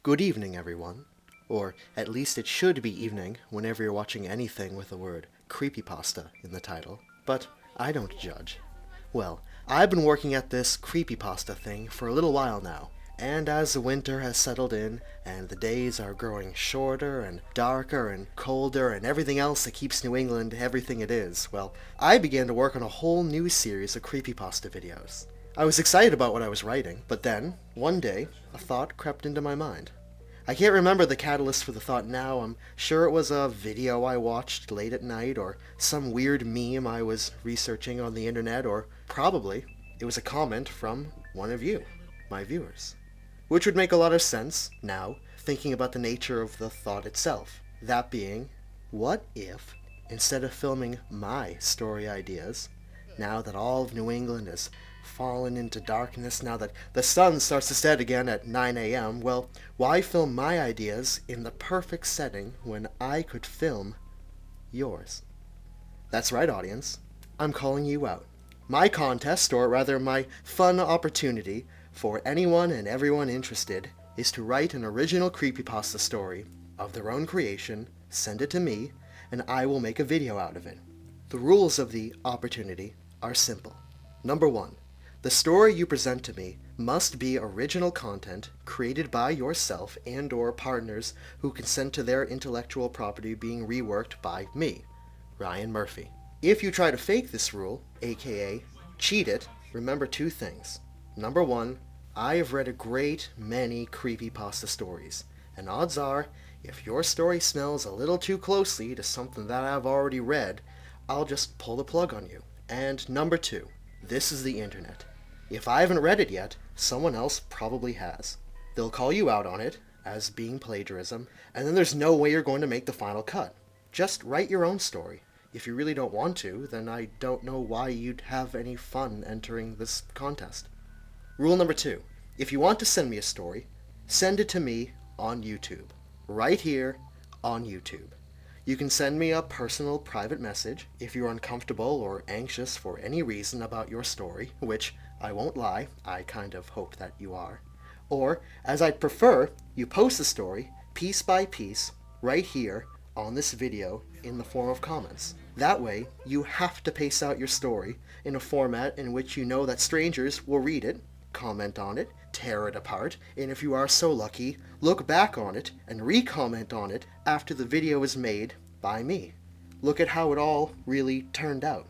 Good evening, everyone. Or at least it should be evening whenever you're watching anything with the word Creepypasta in the title. But I don't judge. Well, I've been working at this Creepypasta thing for a little while now, and as the winter has settled in, and the days are growing shorter and darker and colder and everything else that keeps New England everything it is, well, I began to work on a whole new series of Creepypasta videos. I was excited about what I was writing, but then, one day, a thought crept into my mind. I can't remember the catalyst for the thought now. I'm sure it was a video I watched late at night, or some weird meme I was researching on the internet, or probably it was a comment from one of you, my viewers. Which would make a lot of sense now, thinking about the nature of the thought itself. That being, what if, instead of filming my story ideas, now that all of New England has fallen into darkness, now that the sun starts to set again at 9 a.m., well, why film my ideas in the perfect setting when I could film yours? That's right, audience. I'm calling you out. My contest, or rather my fun opportunity, for anyone and everyone interested, is to write an original creepypasta story of their own creation, send it to me, and I will make a video out of it. The rules of the opportunity are simple. Number 1. The story you present to me must be original content created by yourself and or partners who consent to their intellectual property being reworked by me, Ryan Murphy. If you try to fake this rule, aka cheat it, remember 2 things. Number 1, I have read a great many creepypasta stories, and odds are, if your story smells a little too closely to something that I've already read, I'll just pull the plug on you. And number 2, this is the internet. If I haven't read it yet, someone else probably has. They'll call you out on it as being plagiarism, and then there's no way you're going to make the final cut. Just write your own story. If you really don't want to, then I don't know why you'd have any fun entering this contest. Rule number 2. If you want to send me a story, send it to me on YouTube. Right here on YouTube. You can send me a personal private message if you're uncomfortable or anxious for any reason about your story, which, I won't lie, I kind of hope that you are. Or, as I'd prefer, you post the story, piece by piece, right here on this video in the form of comments. That way, you have to pace out your story in a format in which you know that strangers will read it, comment on it, tear it apart, and if you are so lucky, look back on it and re-comment on it after the video is made by me. Look at how it all really turned out.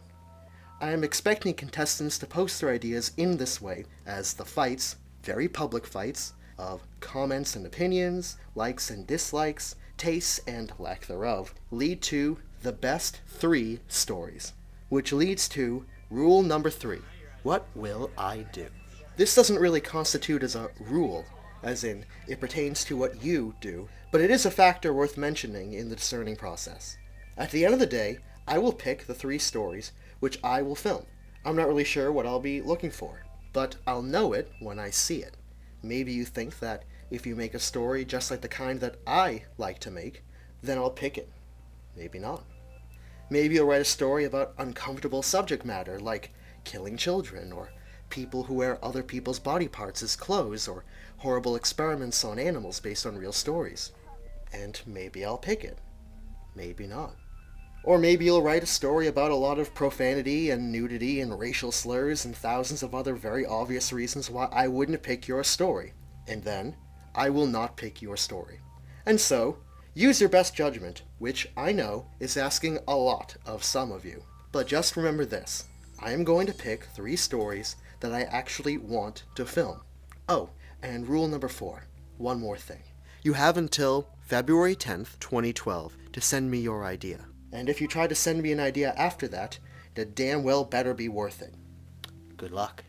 I am expecting contestants to post their ideas in this way, as the fights, very public fights, of comments and opinions, likes and dislikes, tastes and lack thereof, lead to the best 3 stories. Which leads to rule number 3. What will I do? This doesn't really constitute as a rule, as in, it pertains to what you do, but it is a factor worth mentioning in the discerning process. At the end of the day, I will pick the 3 stories which I will film. I'm not really sure what I'll be looking for, but I'll know it when I see it. Maybe you think that if you make a story just like the kind that I like to make, then I'll pick it. Maybe not. Maybe you'll write a story about uncomfortable subject matter like killing children, or people who wear other people's body parts as clothes, or horrible experiments on animals based on real stories. And maybe I'll pick it. Maybe not. Or maybe you'll write a story about a lot of profanity and nudity and racial slurs and thousands of other very obvious reasons why I wouldn't pick your story. And then, I will not pick your story. And so, use your best judgment, which I know is asking a lot of some of you. But just remember this. I am going to pick 3 stories that I actually want to film. Oh, and rule number 4. One more thing. You have until February 10th, 2012 to send me your idea. And if you try to send me an idea after that, it damn well better be worth it. Good luck.